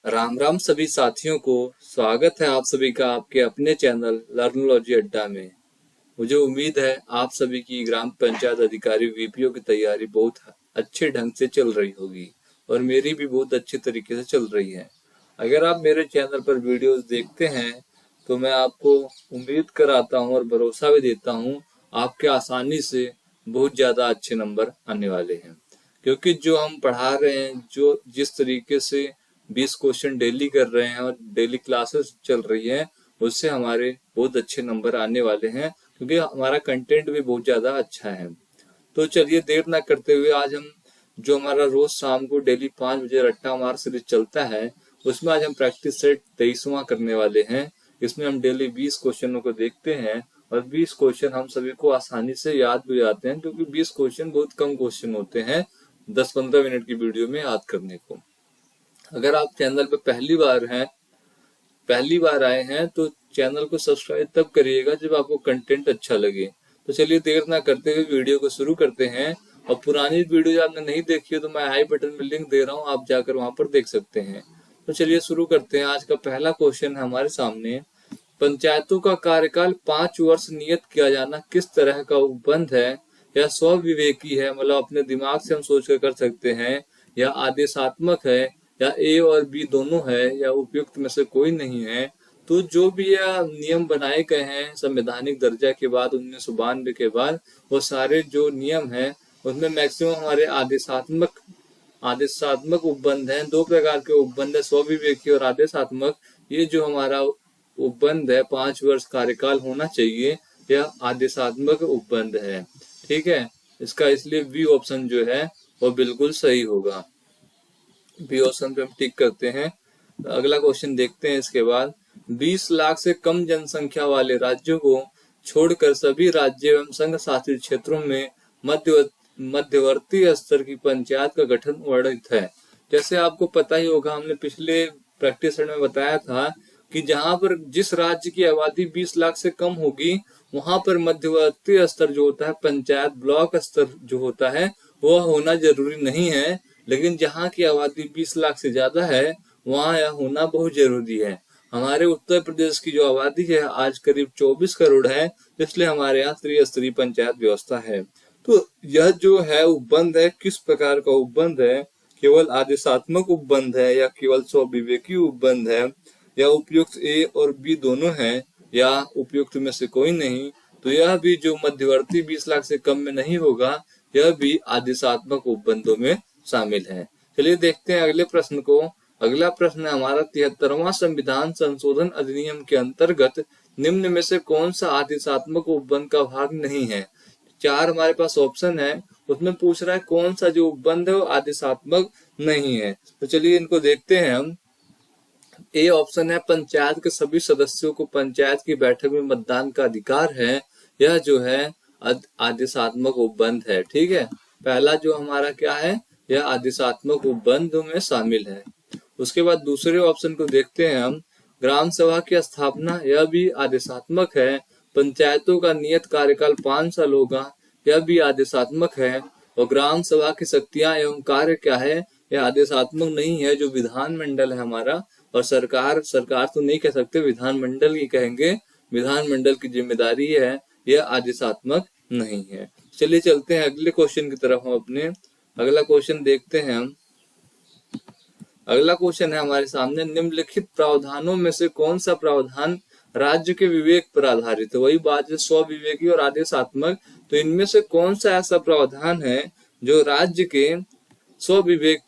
राम राम सभी साथियों को। स्वागत है आप सभी का आपके अपने चैनल लर्नोलॉजी अड्डा में। मुझे उम्मीद है आप सभी की ग्राम पंचायत अधिकारी वीपीओ की तैयारी बहुत अच्छे ढंग से चल रही होगी और मेरी भी बहुत अच्छे तरीके से चल रही है। अगर आप मेरे चैनल पर वीडियोस देखते हैं तो मैं आपको उम्मीद कराता हूं और भरोसा भी देता हूं आपके आसानी से बहुत ज़्यादा अच्छे नंबर आने वाले हैं, क्योंकि जो हम पढ़ा रहे हैं, जो जिस तरीके से 20 क्वेश्चन डेली कर रहे हैं और डेली क्लासेस चल रही है, उससे हमारे बहुत अच्छे नंबर आने वाले हैं, क्योंकि हमारा कंटेंट भी बहुत ज़्यादा अच्छा है। तो चलिए देर ना करते हुए आज हम जो हमारा रोज शाम को डेली 5 बजे रट्टा मार सीरीज चलता है, उसमें आज हम प्रैक्टिस सेट 23वां करने वाले हैं। इसमें हम डेली 20 क्वेश्चनों को देखते हैं और 20 क्वेश्चन हम सभी को आसानी से याद भी जाते हैं, क्योंकि 20 क्वेश्चन बहुत कम क्वेश्चन होते हैं 10-15 मिनट की वीडियो में याद करने को। अगर आप चैनल पे पहली बार आए हैं तो चैनल को सब्सक्राइब तब करिएगा जब आपको कंटेंट अच्छा लगे। तो चलिए देर ना करते हुए वीडियो को शुरू करते हैं। और पुरानी वीडियो जो आपने नहीं देखी है तो मैं आई बटन में लिंक दे रहा हूँ, आप जाकर वहां पर देख सकते हैं। तो चलिए शुरू करते हैं। आज का पहला क्वेश्चन है हमारे सामने, पंचायतों का कार्यकाल 5 वर्ष नियत किया जाना किस तरह का उपबंध है? या स्वविवेकी है, मतलब अपने दिमाग से हम सोच कर सकते हैं, या आदेशात्मक है, या ए और बी दोनों है, या उपयुक्त में से कोई नहीं है? तो जो भी यह नियम बनाए गए हैं संवैधानिक दर्जा के बाद 1992 के बाद, वो सारे जो नियम हैं उसमें मैक्सिमम हमारे आदेशात्मक उपबंध हैं। 2 प्रकार के उपबंध है, स्वविवेकी और आदेशात्मक। ये जो हमारा उपबंध है 5 वर्ष कार्यकाल होना चाहिए, यह आदेशात्मक उपबंध है। ठीक है, इसका इसलिए बी ऑप्शन जो है वो बिल्कुल सही होगा। बी ऑप्शन पे हम टिक करते हैं। अगला क्वेश्चन देखते हैं इसके बाद। 20 लाख से कम जनसंख्या वाले राज्यों को छोड़कर सभी राज्य एवं संघ शासित क्षेत्रों में मध्यवर्ती स्तर की पंचायत का गठन वर्णित है। जैसे आपको पता ही होगा, हमने पिछले प्रैक्टिस में बताया था कि जहां पर जिस राज्य की आबादी 20 लाख से कम होगी, वहां पर मध्यवर्ती स्तर जो होता है, पंचायत ब्लॉक स्तर जो होता है, वह होना जरूरी नहीं है। लेकिन जहाँ की आबादी 20 लाख से ज्यादा है, वहाँ यह होना बहुत जरूरी है। हमारे उत्तर प्रदेश की जो आबादी है आज करीब 24 करोड़ है, इसलिए हमारे यहाँ त्रिस्तरीय पंचायत व्यवस्था है। तो यह जो है उपबंध है, किस प्रकार का उपबंध है? केवल आदेशात्मक उपबंध है, या केवल स्वविवेकी उपबंध है, या उपयुक्त ए और बी दोनों है, या उपयुक्त में से कोई नहीं? तो यह भी जो मध्यवर्ती 20 लाख से कम में नहीं होगा, यह भी आदेशात्मक उपबंधों में शामिल है। चलिए देखते हैं अगले प्रश्न को। अगला प्रश्न है हमारा, 73वां संविधान संशोधन अधिनियम के अंतर्गत निम्न में से कौन सा आदेशात्मक उपबंध का भाग नहीं है? 4 हमारे पास ऑप्शन है, उसमें पूछ रहा है कौन सा जो उपबंध है वो आदेशात्मक नहीं है। तो चलिए इनको देखते हैं हम। ए ऑप्शन है, पंचायत के सभी सदस्यों को पंचायत की बैठक में मतदान का अधिकार है। यह जो है आदेशात्मक उपबंध है। ठीक है, पहला जो हमारा क्या है, यह आदेशात्मक उपबंध में शामिल है। उसके बाद दूसरे ऑप्शन को देखते हैं हम, ग्राम सभा की स्थापना, यह भी आदेशात्मक है। पंचायतों का नियत कार्यकाल 5 साल होगा, यह भी आदेशात्मक है। और ग्राम सभा की शक्तियां एवं कार्य क्या है, यह आदेशात्मक नहीं है। जो विधानमंडल है हमारा, और सरकार तो नहीं कह सकते, विधानमंडल ही कहेंगे, विधानमंडल की जिम्मेदारी है, यह आदेशात्मक नहीं है। चलिए चलते हैं अगले क्वेश्चन की तरफ। हम अपने अगला क्वेश्चन देखते हैं हम। अगला क्वेश्चन है हमारे सामने, निम्नलिखित प्रावधानों में से कौन सा प्रावधान राज्य के विवेक पर आधारित है? वही बात है, स्वविवेकी और आदेशात्मक। तो इनमें से कौन सा ऐसा प्रावधान है जो राज्य के स्वविवेक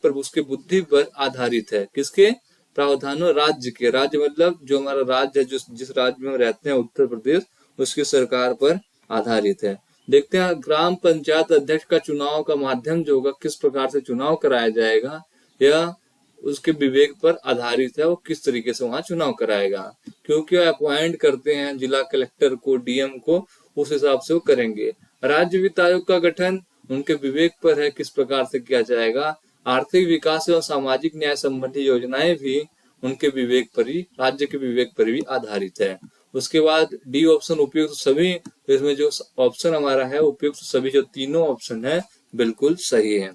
पर, उसके बुद्धि पर आधारित है? किसके प्रावधानों? राज्य के। राज्य मतलब जो हमारा राज्य है, जिस राज्य में हम रहते हैं, उत्तर प्रदेश, उसकी सरकार पर आधारित है। देखते हैं ग्राम पंचायत अध्यक्ष का चुनाव का माध्यम जो होगा, किस प्रकार से चुनाव कराया जाएगा, या उसके विवेक पर आधारित है, वो किस तरीके से वहां चुनाव कराएगा। क्योंकि वो अपॉइंट करते हैं जिला कलेक्टर को, डीएम को, उस हिसाब से वो करेंगे। राज्य वित्त आयोग का गठन उनके विवेक पर है, किस प्रकार से किया जाएगा। आर्थिक विकास एवं सामाजिक न्याय संबंधी योजनाएं भी उनके विवेक पर ही, राज्य के विवेक पर भी आधारित है। उसके बाद डी ऑप्शन, उपयुक्त सभी। इसमें जो ऑप्शन हमारा है उपयुक्त सभी, जो तीनों ऑप्शन है बिल्कुल सही है।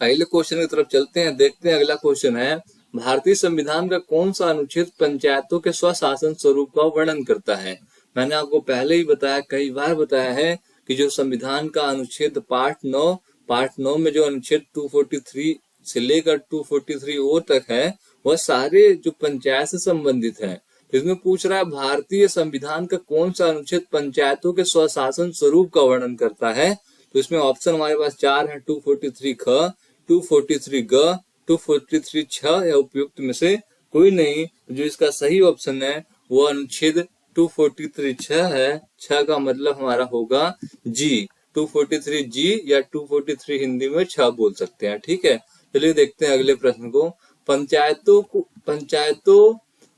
अगले क्वेश्चन की तरफ चलते हैं, देखते हैं अगला क्वेश्चन है, भारतीय संविधान का कौन सा अनुच्छेद पंचायतों के स्वशासन स्वरूप का वर्णन करता है। मैंने आपको पहले ही बताया, कई बार बताया है कि जो संविधान का अनुच्छेद पार्ट 9 में जो अनुच्छेद 243 से लेकर 243 ओ तक है, वह सारे जो पंचायत से संबंधित है। तो इसमें पूछ रहा है भारतीय संविधान का कौन सा अनुच्छेद पंचायतों के स्वशासन स्वरूप का वर्णन करता है। तो इसमें ऑप्शन हमारे पास 4 है, 243 ख, 243 ग, 243 छ या उपयुक्त में से कोई नहीं। जो इसका सही ऑप्शन है वो अनुच्छेद 243 छ है। छ का मतलब हमारा होगा जी, 243 जी या 243 हिंदी में छ बोल सकते हैं। ठीक है, चलिए देखते हैं अगले प्रश्न को। पंचायतों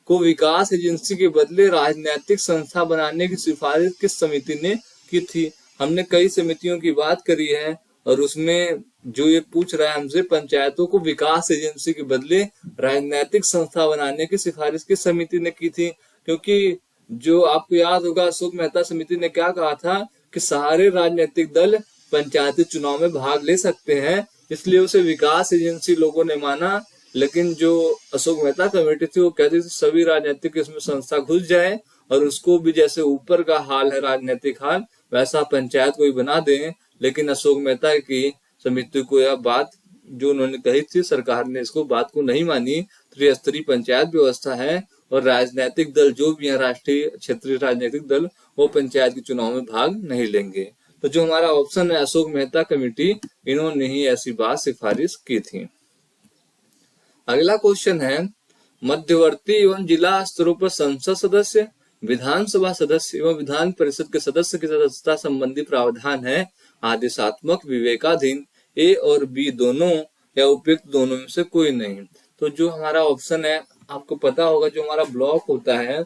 को विकास एजेंसी के बदले राजनीतिक संस्था बनाने की सिफारिश किस समिति ने की थी। हमने कई समितियों की बात करी है और उसमें जो ये पूछ रहा है हमसे, पंचायतों को विकास एजेंसी के बदले राजनीतिक संस्था बनाने की सिफारिश किस समिति ने की थी। क्योंकि जो आपको याद होगा, अशोक मेहता समिति ने क्या कहा था कि सारे राजनीतिक दल पंचायती चुनाव में भाग ले सकते हैं, इसलिए उसे विकास एजेंसी लोगों ने माना। लेकिन जो अशोक मेहता कमेटी थी वो कहती थी सभी राजनीतिक इसमें संस्था घुस जाए और उसको भी जैसे ऊपर का हाल है राजनीतिक हाल, वैसा पंचायत को भी बना दें। लेकिन अशोक मेहता की समिति को यह बात जो उन्होंने कही थी, सरकार ने इसको बात को नहीं मानी। त्रिस्तरीय पंचायत व्यवस्था है और राजनीतिक दल जो भी है, राष्ट्रीय क्षेत्रीय राजनीतिक दल, वो पंचायत के चुनाव में भाग नहीं लेंगे। तो जो हमारा ऑप्शन है अशोक मेहता कमेटी, इन्होंने ही ऐसी बात सिफारिश की थी। अगला क्वेश्चन है, मध्यवर्ती एवं जिला स्तरों पर संसद सदस्य, विधानसभा सदस्य एवं विधान परिषद के सदस्य की सदस्यता संबंधी प्रावधान है आदेशात्मक, विवेकाधीन, ए और बी दोनों या उपयुक्त दोनों में से कोई नहीं। तो जो हमारा ऑप्शन है, आपको पता होगा जो हमारा ब्लॉक होता है,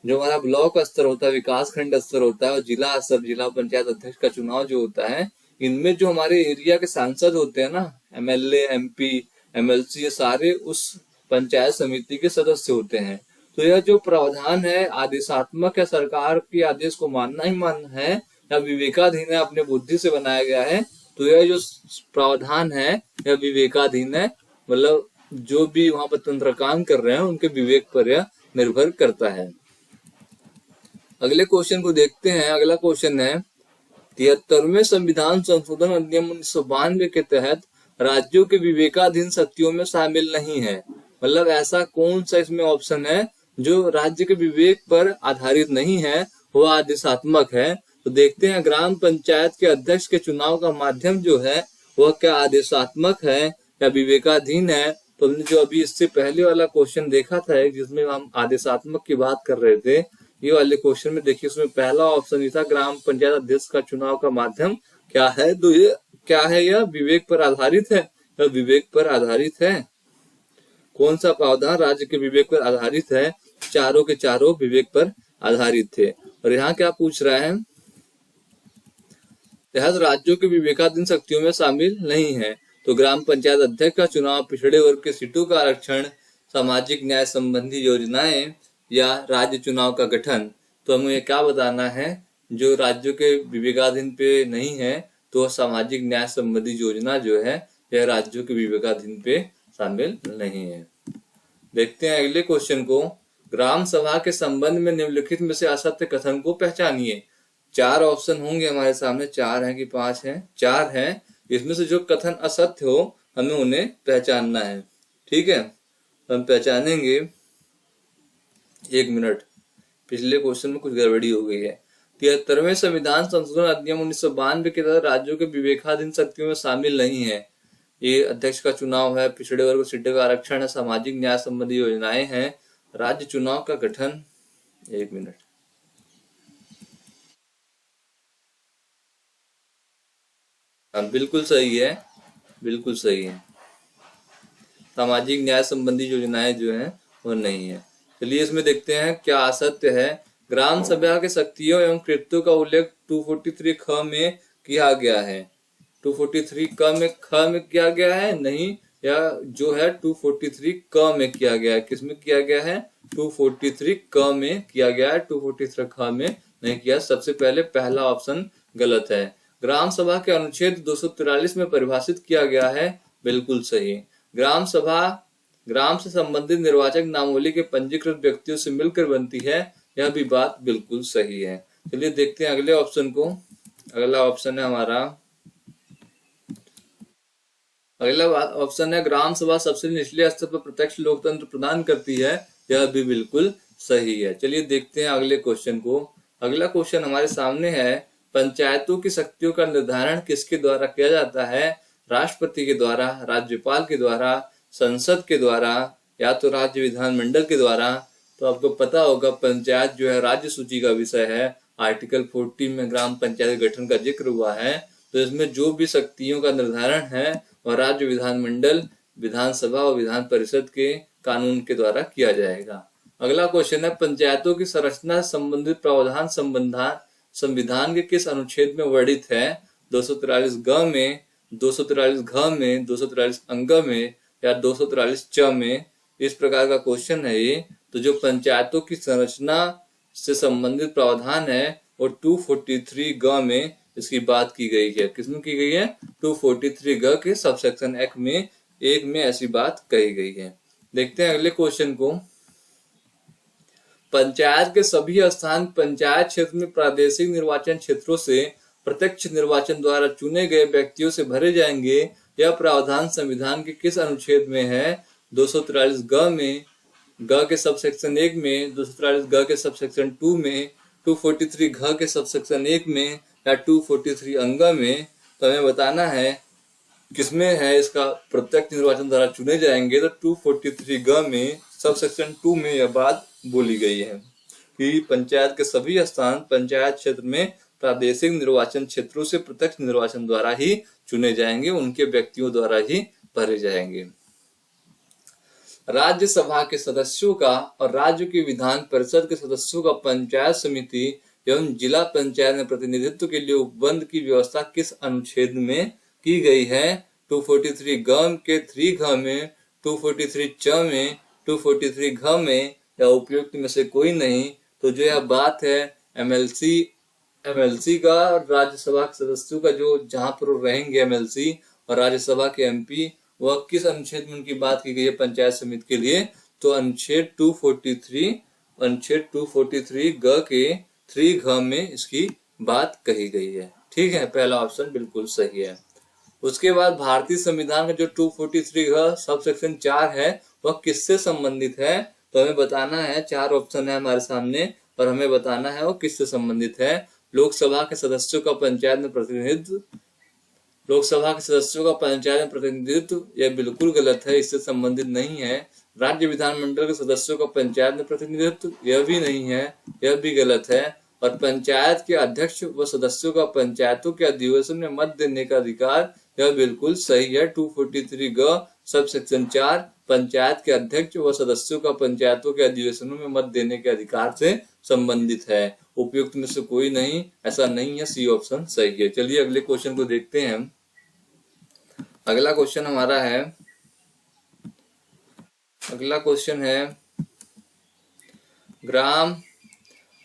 जो हमारा ब्लॉक स्तर होता है, विकास खंड स्तर होता है और जिला स्तर, जिला पंचायत अध्यक्ष का चुनाव जो होता है, इनमें जो हमारे एरिया के सांसद होते हैं ना, एमएलए, एमपी, एमएलसी, ये सारे उस पंचायत समिति के सदस्य होते हैं। तो यह जो प्रावधान है आदेशात्मक है, सरकार के आदेश को मानना ही मानना है, या विवेकाधीन है, अपने बुद्धि से बनाया गया है। तो यह जो प्रावधान है यह विवेकाधीन है, मतलब जो भी वहां पर तंत्र काम कर रहे हैं उनके विवेक पर यह निर्भर करता है। अगले क्वेश्चन को देखते हैं। अगला क्वेश्चन है, 73वें संविधान संशोधन अधिनियम 1992 के तहत राज्यों के विवेकाधीन शक्तियों में शामिल नहीं है। मतलब ऐसा कौन सा इसमें ऑप्शन है जो राज्य के विवेक पर आधारित नहीं है, वह आदेशात्मक है। तो देखते हैं, ग्राम पंचायत के अध्यक्ष के चुनाव का माध्यम जो है वह क्या आदेशात्मक है या विवेकाधीन है। तो हमने जो अभी इससे पहले वाला क्वेश्चन देखा था जिसमें हम आदेशात्मक की बात कर रहे थे, ये वाले क्वेश्चन में देखिए उसमें पहला ऑप्शन ये था, ग्राम पंचायत अध्यक्ष का चुनाव का माध्यम क्या है। तो ये क्या है, यह विवेक पर आधारित है, यह विवेक पर आधारित है। कौन सा प्रावधान राज्य के विवेक पर आधारित है, चारों के चारों विवेक पर आधारित थे। और यहाँ क्या पूछ रहा है, तहत राज्यों के विवेकाधीन शक्तियों में शामिल नहीं है। तो ग्राम पंचायत अध्यक्ष का चुनाव, पिछड़े वर्ग के सीटों का आरक्षण, सामाजिक न्याय संबंधी योजनाएं या राज्य चुनाव का गठन। तो हमें ये क्या बताना है, जो राज्यों के विवेकाधीन पे नहीं है तो सामाजिक न्याय संबंधी योजना जो है यह राज्यों के विवेकाधीन पे शामिल नहीं है। देखते हैं अगले क्वेश्चन को, ग्राम सभा के संबंध में निम्नलिखित में से असत्य कथन को पहचानिए। 4 ऑप्शन होंगे हमारे सामने, 4 है कि 5 है, 4 है। इसमें से जो कथन असत्य हो हमें उन्हें पहचानना है। ठीक है, हम पहचानेंगे। 1 मिनट, पिछले क्वेश्चन में कुछ गड़बड़ी हो गई है। 73वें संविधान संशोधन अधिनियम 1992 के तहत राज्यों के विवेकाधीन शक्तियों में शामिल नहीं है। ये अध्यक्ष का चुनाव है, पिछड़े वर्ग सीटों का आरक्षण है, सामाजिक न्याय संबंधी योजनाएं हैं, राज्य चुनाव का गठन। 1 मिनट, बिल्कुल सही है, बिल्कुल सही है। सामाजिक न्याय संबंधी योजनाएं जो है वो नहीं है। चलिए इसमें देखते हैं क्या असत्य है। ग्राम सभा के शक्तियों एवं कृत्यों का उल्लेख 243 ख में किया गया है। 243 क में ख में किया गया है नहीं, या जो है 243 क में किया गया है। किस में किया गया है, 243 क में किया गया है, 243 ख में नहीं किया। सबसे पहले पहला ऑप्शन गलत है। ग्राम सभा के अनुच्छेद 243 में परिभाषित किया गया है बिल्कुल सही। ग्राम सभा ग्राम से संबंधित निर्वाचक नामावली के पंजीकृत व्यक्तियों से मिलकर बनती है, यह भी बात बिल्कुल सही है। चलिए देखते हैं अगले ऑप्शन को। अगला ऑप्शन है हमारा, अगला ऑप्शन है ग्राम सभा सबसे निचले स्तर पर प्रत्यक्ष लोकतंत्र प्रदान करती है, यह भी बिल्कुल सही है। चलिए देखते हैं अगले क्वेश्चन को। अगला क्वेश्चन हमारे सामने है, पंचायतों की शक्तियों का निर्धारण किसके द्वारा किया जाता है? राष्ट्रपति के द्वारा, राज्यपाल के द्वारा, संसद के द्वारा, या तो राज्य विधानमंडल के द्वारा। तो आपको पता होगा पंचायत जो है राज्य सूची का विषय है। आर्टिकल 14 में ग्राम पंचायत गठन का जिक्र हुआ है। तो इसमें जो भी शक्तियों का निर्धारण है वह राज्य विधानमंडल, विधानसभा और विधान परिषद के कानून के द्वारा किया जाएगा। अगला क्वेश्चन है, पंचायतों की संरचना से संबंधित प्रावधान संविधान के किस अनुच्छेद में वर्णित है? 243 ग में, 243 घ में, 243 अंग में, या 243 च में? इस प्रकार का क्वेश्चन है ये। तो जो पंचायतों की संरचना से संबंधित प्रावधान है वो 243 ग में इसकी बात की गई है। किसमें की गई है? 243 ग के सबसेक्शन एक में ऐसी बात कही गई है। देखते हैं अगले क्वेश्चन को। पंचायत के सभी स्थान पंचायत क्षेत्र में प्रादेशिक निर्वाचन क्षेत्रों से प्रत्यक्ष निर्वाचन द्वारा चुने गए व्यक्तियों से भरे जाएंगे। यह प्रावधान संविधान के किस अनुच्छेद में है? 243 ग में, ग के सबसेक्शन 1 में, 243 ग के सबसेक्शन 2 में, 243 घ के सबसेक्शन 1 में, या 243 अंग में? तो हमें बताना है किसमें है इसका प्रत्यक्ष निर्वाचन द्वारा चुने जाएंगे। तो 243 ग में सबसेक्शन 2 में यह बात बोली गई है कि पंचायत के सभी स्थान पंचायत क्षेत्र में प्रादेशिक निर्वाचन क्षेत्रों से प्रत्यक्ष निर्वाचन द्वारा ही चुने जाएंगे, उनके व्यक्तियों द्वारा ही भरे जाएंगे। राज्यसभा के सदस्यों का और राज्य की विधान परिषद के सदस्यों का पंचायत समिति एवं जिला पंचायत में प्रतिनिधित्व के लिए उपबंध की व्यवस्था किस अनुच्छेद में की गई है? 243 ग के 3 घ में, 243 च में, 243 घ में, या उपयुक्त में से कोई नहीं। तो जो यह बात है एमएलसी का और राज्यसभा के सदस्यों का, जो जहां पर रहेंगे एमएलसी और राज्यसभा के एमपी, वह किस अनुच्छेद में उनकी बात की गई है पंचायत समिति के लिए? तो अनुच्छेद 243 ग के 3 घ में इसकी बात कही गई है। ठीक है, पहला ऑप्शन बिल्कुल सही है। उसके बाद भारतीय संविधान का जो 243 घ सब सेक्शन 4 है वह किससे संबंधित है? तो हमें बताना है, 4 ऑप्शन है हमारे सामने और हमें बताना है वो किससे संबंधित है। लोकसभा के सदस्यों का पंचायत में प्रतिनिधित्व, लोकसभा के सदस्यों का पंचायत में प्रतिनिधित्व, यह बिल्कुल गलत है, इससे संबंधित नहीं है। राज्य विधानमंडल के सदस्यों का पंचायत में प्रतिनिधित्व, यह भी नहीं है, यह भी गलत है। और पंचायत के अध्यक्ष व सदस्यों का पंचायतों के अधिवेशन में मत देने का अधिकार, यह बिल्कुल सही है। 243 ग सब सेक्शन 4 पंचायत के अध्यक्ष व सदस्यों का पंचायतों के अधिवेशनों में मत देने के अधिकार से संबंधित है। उपयुक्त में से कोई नहीं, ऐसा नहीं है, सी ऑप्शन सही है। चलिए अगले क्वेश्चन को देखते हैं। अगला क्वेश्चन हमारा है, अगला क्वेश्चन है, ग्राम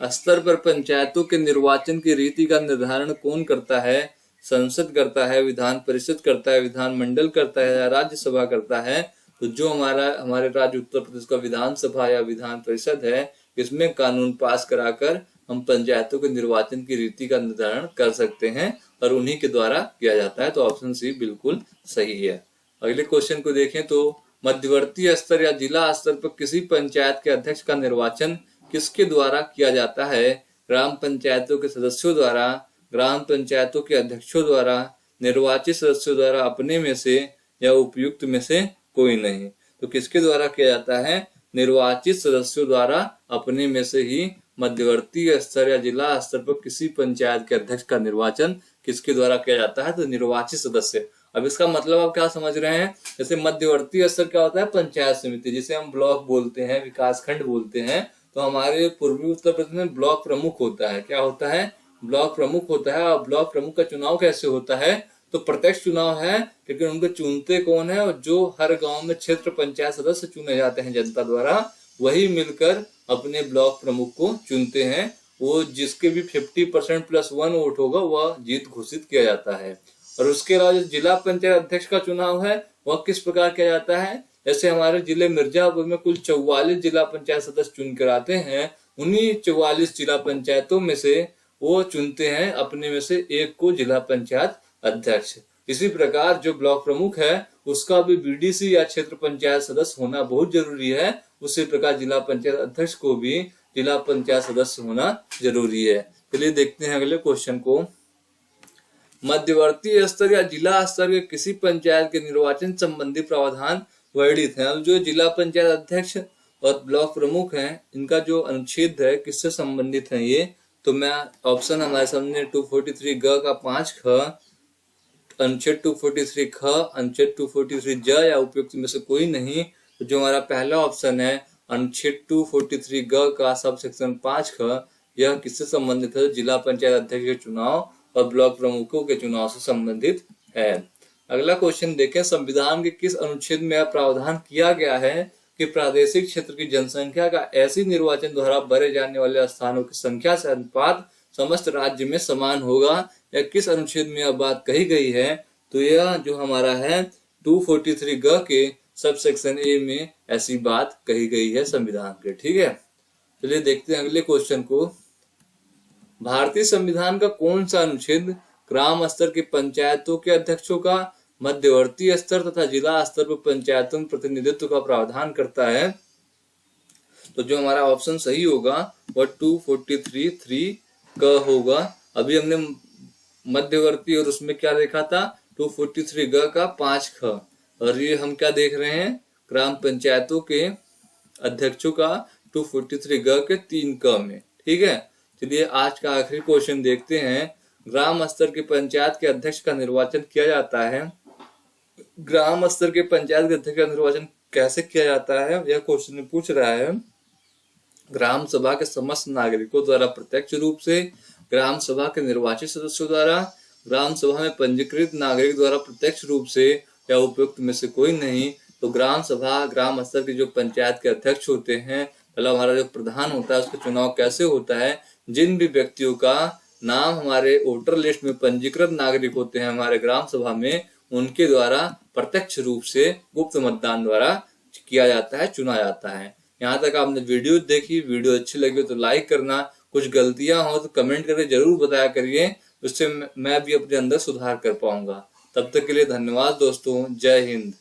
स्तर पर पंचायतों के निर्वाचन की रीति का निर्धारण कौन करता है? संसद करता है, विधान परिषद करता है, विधानमंडल करता है, या राज्यसभा करता है? तो जो हमारे राज्य उत्तर प्रदेश का विधानसभा या विधान परिषद है, इसमें कानून पास कराकर हम पंचायतों के निर्वाचन की रीति का निर्धारण कर सकते हैं और उन्हीं के द्वारा किया जाता है। तो ऑप्शन सी बिल्कुल सही है। अगले क्वेश्चन को देखें तो मध्यवर्ती स्तर या जिला स्तर पर किसी पंचायत के अध्यक्ष का निर्वाचन किसके द्वारा किया जाता है? ग्राम पंचायतों के सदस्यों द्वारा, ग्राम पंचायतों के अध्यक्षों द्वारा, निर्वाचित सदस्यों द्वारा अपने में से, या उपयुक्त में से कोई नहीं। तो किसके द्वारा किया जाता है? निर्वाचित सदस्यों द्वारा अपने में से ही मध्यवर्ती स्तर या जिला स्तर पर किसी पंचायत के अध्यक्ष का निर्वाचन किसके द्वारा किया जाता है? तो निर्वाचित सदस्य। अब इसका मतलब आप क्या समझ रहे हैं? जैसे मध्यवर्ती स्तर क्या होता है? पंचायत समिति, जिसे हम ब्लॉक बोलते हैं, विकास खंड बोलते हैं। तो हमारे पूर्वी उत्तर प्रदेश में ब्लॉक प्रमुख होता है। क्या होता है? ब्लॉक प्रमुख होता है। और ब्लॉक प्रमुख का चुनाव कैसे होता है? तो प्रत्यक्ष चुनाव है, लेकिन उनको चुनते कौन है? और जो हर गांव में क्षेत्र पंचायत सदस्य चुने जाते हैं जनता द्वारा, वही मिलकर अपने ब्लॉक प्रमुख को चुनते हैं। वो जिसके भी 50% +1 वोट होगा वह जीत घोषित किया जाता है। और उसके अलावा जो जिला पंचायत अध्यक्ष का चुनाव है वह किस प्रकार किया जाता है। जैसे हमारे जिले मिर्जापुर में कुल 44 जिला पंचायत सदस्य चुन कर आते हैं, उन्हीं 44 जिला पंचायतों में से वो चुनते हैं अपने में से एक को जिला पंचायत अध्यक्ष। इसी प्रकार जो ब्लॉक प्रमुख है उसका भी बीडीसी या क्षेत्र पंचायत सदस्य होना बहुत जरूरी है। उसी प्रकार जिला पंचायत अध्यक्ष को भी जिला पंचायत सदस्य होना जरूरी है। चलिए देखते हैं अगले क्वेश्चन को। मध्यवर्ती स्तर या जिला स्तर के किसी पंचायत के निर्वाचन संबंधी प्रावधान वर्णित है। अब जो जिला पंचायत अध्यक्ष और ब्लॉक प्रमुख हैं, इनका जो अनुच्छेद है किससे संबंधित है ये, तो मैं ऑप्शन हमारे सामने 243 ग का 5 ख, अनुच्छेद 243 ख, अनुच्छेद 243 ज या उपयुक्त में से कोई नहीं। तो जो हमारा पहला ऑप्शन है अनुच्छेद 243 ग का सब सेक्शन 5 ख, यह किससे संबंधित है, जिला पंचायत अध्यक्ष के चुनाव और ब्लॉक प्रमुखों के चुनाव से संबंधित है। अगला क्वेश्चन देखें, संविधान के किस अनुच्छेद में यह प्रावधान किया गया है कि प्रादेशिक क्षेत्र की जनसंख्या का ऐसी निर्वाचन द्वारा भरे जाने वाले स्थानों की संख्या से अनुपात समस्त राज्य में समान होगा, या किस अनुच्छेद में यह बात कही गई है। तो यह जो हमारा है 243 ग के सब सेक्शन ए में ऐसी बात कही गई है संविधान के। ठीक है, चलिए देखते हैं अगले क्वेश्चन को। भारतीय संविधान का कौन सा अनुच्छेद ग्राम स्तर के पंचायतों के अध्यक्षों का मध्यवर्ती स्तर तथा जिला स्तर पर पंचायतों में प्रतिनिधित्व का प्रावधान करता है। तो जो हमारा ऑप्शन सही होगा वह 243(3) क होगा। अभी हमने मध्यवर्ती और उसमें क्या देखा था 243 ग का 5 ख, और ये हम क्या देख रहे हैं ग्राम पंचायतों के अध्यक्षों का 243 ग के 3 क में। ठीक है, चलिए आज का आखिरी क्वेश्चन देखते हैं। ग्राम स्तर के पंचायत के अध्यक्ष का निर्वाचन किया जाता है। ग्राम स्तर के पंचायत के अध्यक्ष का निर्वाचन कैसे किया जाता है, यह क्वेश्चन में पूछ रहा है। ग्राम सभा के समस्त नागरिकों द्वारा प्रत्यक्ष रूप से, ग्राम सभा के निर्वाचित सदस्यों द्वारा, ग्राम सभा में पंजीकृत नागरिक द्वारा प्रत्यक्ष रूप से, या उपयुक्त में से कोई नहीं। तो ग्राम सभा ग्राम स्तर के जो पंचायत के अध्यक्ष होते हैं, मतलब हमारा जो प्रधान होता है उसका चुनाव कैसे होता है, जिन भी व्यक्तियों का नाम हमारे वोटर लिस्ट में पंजीकृत नागरिक होते हैं हमारे ग्राम सभा में, उनके द्वारा प्रत्यक्ष रूप से गुप्त मतदान द्वारा किया जाता है, चुना जाता है। यहाँ तक आपने वीडियो देखी, वीडियो अच्छी लगी तो लाइक करना, कुछ गलतियां हो तो कमेंट करके जरूर बताया करिए, उससे मैं भी अपने अंदर सुधार कर पाऊंगा। तब तक के लिए धन्यवाद दोस्तों, जय हिंद।